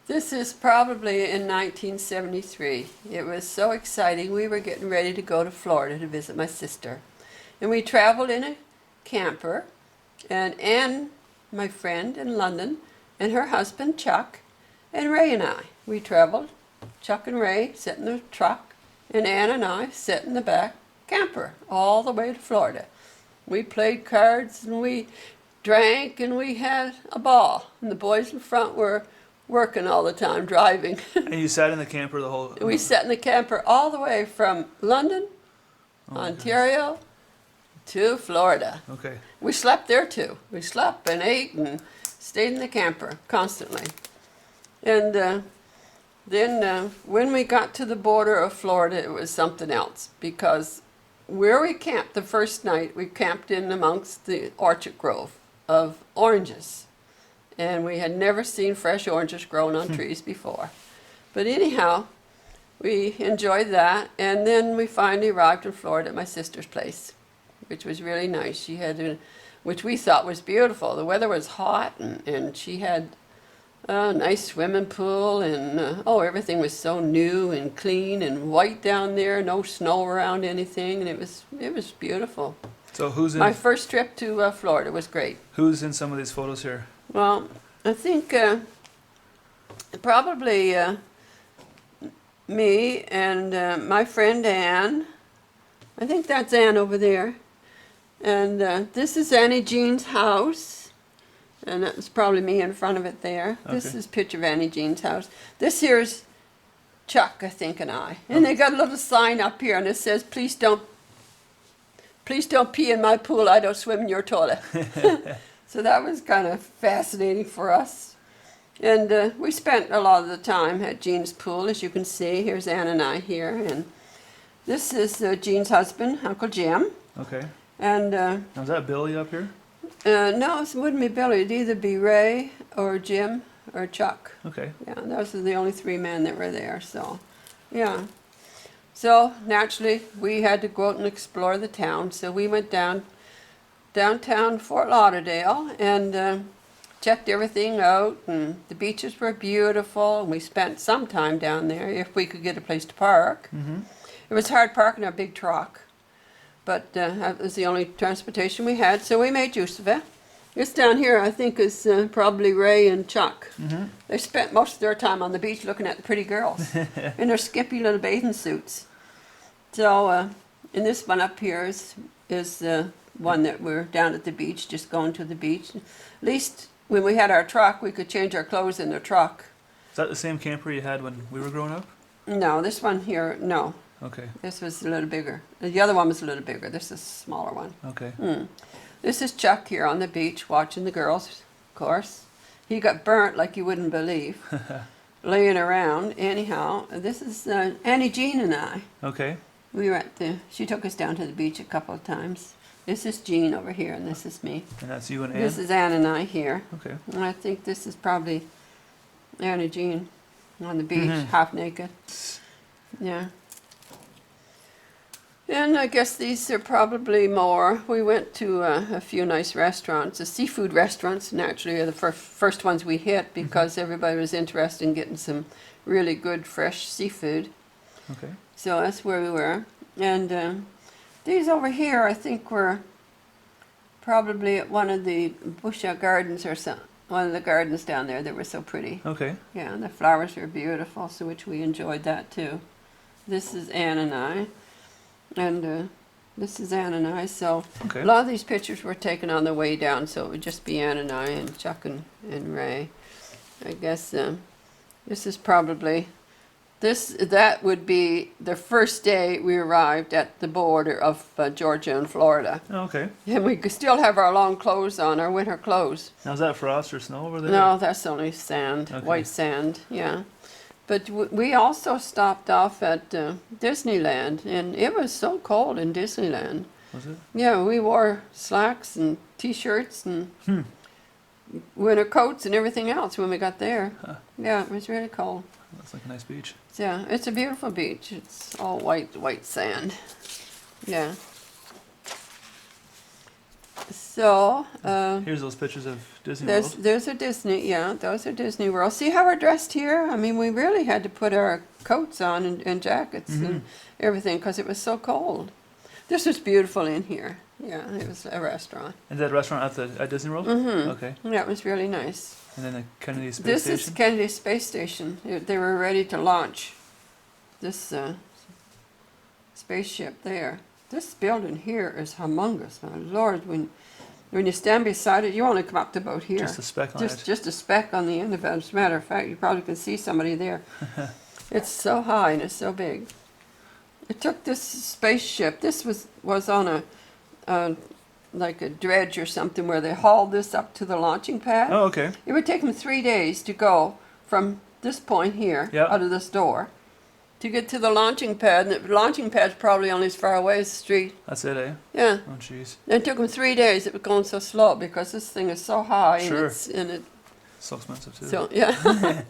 This is probably in 1973. It was so exciting. We were getting ready to go to Florida to visit my sister. And we traveled in a camper. And Anne, my friend in London, and her husband Chuck, and Ray and I. We traveled. Chuck and Ray sit in the truck, and Anne and I sit in the back camper all the way to Florida. We played cards and we drank and we had a ball. And the boys in front were working all the time, driving. And you sat in the camper the whole... We sat in the camper all the way from London, Ontario, to Florida. Okay. We slept there too. We slept and ate and stayed in the camper constantly. And then when we got to the border of Florida, it was something else, because where we camped the first night, we camped in amongst the orchard grove of oranges. And we had never seen fresh oranges grown on trees before. But anyhow, we enjoyed that. And then we finally arrived in Florida at my sister's place, which was really nice. She had, which we thought was beautiful. The weather was hot, and she had a nice swimming pool, and everything was so new and clean and white down there. No snow around anything, and it was beautiful. So who's in... My first trip to Florida was great. Who's in some of these photos here? Well, I think probably me and my friend Anne. I think that's Anne over there. And this is Annie Jean's house. And that was probably me in front of it there. Okay. This is a picture of Annie Jean's house. This here's Chuck, I think, and I. And they got a little sign up here, and it says, please don't pee in my pool. I don't swim in your toilet. So that was kind of fascinating for us. And we spent a lot of the time at Jean's pool, as you can see. Here's Anne and I here. And this is Jean's husband, Uncle Jim. Okay. And now, is that Billy up here? no, it wouldn't be Billy. It'd either be Ray or Jim or Chuck. Okay. Yeah, those are the only three men that were there. So, yeah. So naturally, we had to go out and explore the town. So we went downtown Fort Lauderdale and checked everything out. And the beaches were beautiful. And we spent some time down there if we could get a place to park. Mm-hmm. It was hard parking our big truck, but that was the only transportation we had, so we made use of it. This down here, I think, is probably Ray and Chuck. Mm-hmm. They spent most of their time on the beach looking at the pretty girls in their skimpy little bathing suits. So, and this one up here is the one that we're down at the beach, just going to the beach. At least when we had our truck, we could change our clothes in the truck. Is that the same camper you had when we were growing up? No, this one here, no. Okay. This was a little bigger. The other one was a little bigger. This is a smaller one. Okay. This is Chuck here on the beach watching the girls, of course. He got burnt like you wouldn't believe, laying around. Anyhow, this is Annie Jean and I. Okay. We were she took us down to the beach a couple of times. This is Jean over here, and this is me. And that's you and Anne? This is Anne and I here. Okay. And I think this is probably Annie Jean on the beach, half naked. Yeah. And I guess these are probably more. We went to a few nice restaurants. The seafood restaurants, naturally, are the first ones we hit because everybody was interested in getting some really good, fresh seafood. Okay. So that's where we were. And these over here, I think, were probably at one of the Busha Gardens or one of the gardens down there that were so pretty. Okay. Yeah, and the flowers were beautiful, so which we enjoyed that too. This is Anne and I. And this is Anne and I, so okay. A lot of these pictures were taken on the way down, so it would just be Anne and I and Chuck and Ray. I guess this is probably, that would be the first day we arrived at the border of Georgia and Florida. Oh, okay. And we could still have our long clothes on, our winter clothes. Now is that frost or snow over there? No, that's only sand, okay. White sand, yeah. But we also stopped off at Disneyland, and it was so cold in Disneyland. Was it? Yeah, we wore slacks and T-shirts and winter coats and everything else when we got there. Huh. Yeah, it was really cold. That's like a nice beach. Yeah, it's a beautiful beach. It's all white sand. Yeah. So So, Here's those pictures of Disney there's World. there's a Disney, yeah, those are Disney World. See how we're dressed here? I mean, we really had to put our coats on and jackets and everything because it was so cold. This was beautiful in here. Yeah, it was a restaurant. Is that restaurant at Disney World? Okay. That was really nice. And then the Kennedy Space This Station. is Kennedy Space Station. They were ready to launch this spaceship there. This building here is humongous, my lord. When you stand beside it, you only come up to about here. Just a speck on it. Just a speck on the end of it. As a matter of fact, you probably can see somebody there. It's so high and it's so big. It took this spaceship. This was on like a dredge or something where they hauled this up to the launching pad. Oh, okay. It would take them 3 days to go from this point here, Yep. out of this door, to get to the launching pad. And the launching pad's probably only as far away as the street. That's it, eh? Yeah. Oh, jeez. It took them 3 days. It was going so slow because this thing is so high. Sure. And So expensive too. so, yeah.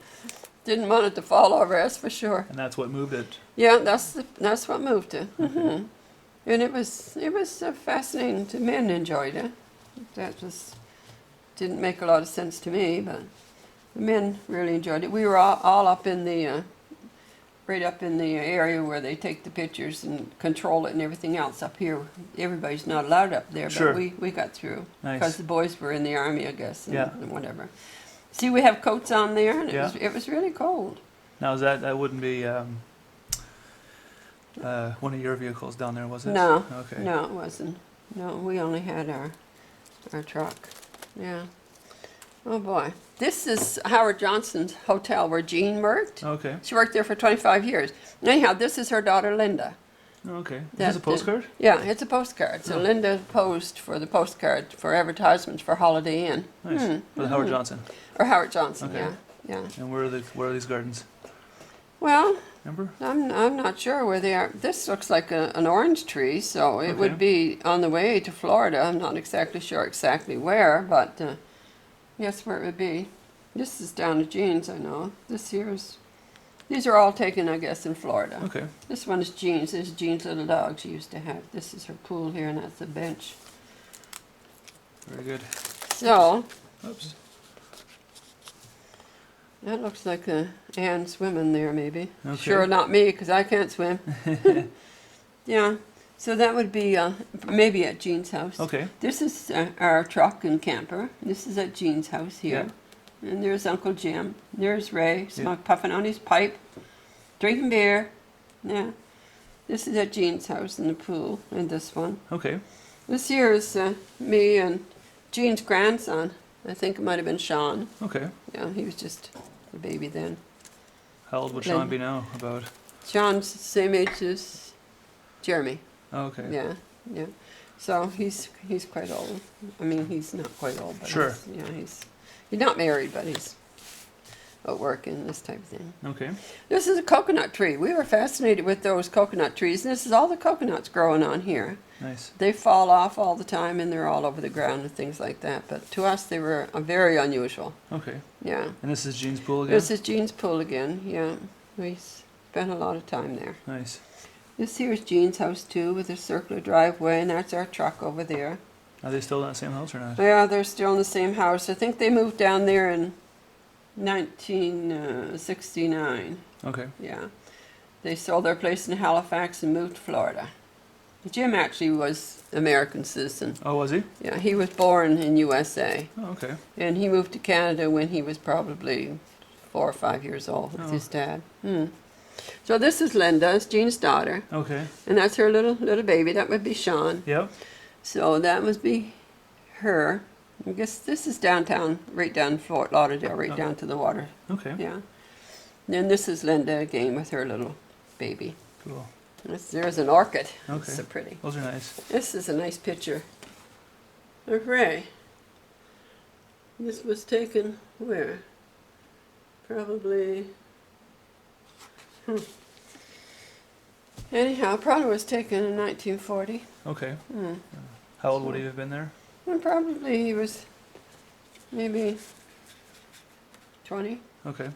Didn't want it to fall over, that's for sure. And that's what moved it. Yeah, that's what moved it. And it was fascinating. The men enjoyed it. That didn't make a lot of sense to me, but the men really enjoyed it. We were all up in the right up in the area where they take the pictures and control it and everything else. Up here, everybody's not allowed up there, Sure. but we got through Nice. because the boys were in the army, I guess, Yeah. and whatever. See, we have coats on there, and Yeah. it was really cold. Now, that wouldn't be one of your vehicles down there, was it? No, Okay. no, it wasn't. No, we only had our truck. Yeah. Oh boy, this is Howard Johnson's hotel where Jean worked. Okay. She worked there for 25 years. Anyhow, this is her daughter Linda. Okay. Is That- this a postcard? Yeah, it's a postcard. So Oh. Linda posed for the postcard for advertisements for Holiday Inn. Nice. For the Howard Johnson. Or Howard Johnson, Okay. yeah. Yeah. And where are these gardens? Well, Remember? I'm not sure where they are. This looks like an orange tree, so it Okay. would be on the way to Florida. I'm not exactly sure exactly where, but yes, where it would be. This is down to Jean's, I know. These are all taken, I guess, in Florida. Okay. This one is Jean's. This is Jean's little dog she used to have. This is her pool here, and that's the bench. Very good. So, Oops. that looks like Anne swimming there, maybe. Okay. Sure, not me, because I can't swim. Yeah, so that would be maybe at Jean's house. Okay. This is our truck and camper. This is at Jean's house here. And there's Uncle Jim. There's Ray, puffing on his pipe, drinking beer. Yeah. This is at Jean's house in the pool, and this one. Okay. This here is me and Jean's grandson. I think it might have been Sean. Okay. Yeah, he was just a baby then. How old would Then- Sean be now? About? Sean's the same age as Jeremy. Oh, okay. Yeah, yeah. So he's quite old. I mean, he's not quite old, but Sure. he's not married, but he's at work and this type of thing. Okay. This is a coconut tree. We were fascinated with those coconut trees, and this is all the coconuts growing on here. Nice. They fall off all the time, and they're all over the ground and things like that. But to us, they were very unusual. Okay. Yeah. And this is Jean's pool again? This is Jean's pool again. Yeah, we spent a lot of time there. Nice. This here is Jean's house too, with a circular driveway, and that's our truck over there. Are they still in that same house or not? Yeah, they're still in the same house. I think they moved down there in 1969. Okay. Yeah. They sold their place in Halifax and moved to Florida. Jim actually was American citizen. Oh, was he? Yeah, he was born in USA, Oh, okay. and he moved to Canada when he was probably 4 or 5 years old with Oh. his dad. So this is Linda, it's Jean's daughter, Okay. and that's her little baby. That would be Sean. Yep. So that must be her. I guess this is downtown, right down Fort Lauderdale, right Oh. down to the water. Okay. Yeah. And then this is Linda again with her little baby. Cool. There's an orchid. Okay. It's so pretty. Those are nice. This is a nice picture of Ray. This was taken where? Probably. Anyhow, probably was taken in 1940. Okay. How old would he have been there? And probably he was maybe 20. Okay.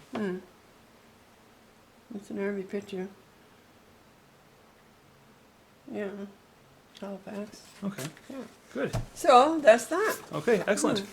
It's an army picture. Yeah. Halifax. Okay. Yeah. Good. So that's that. Okay, excellent.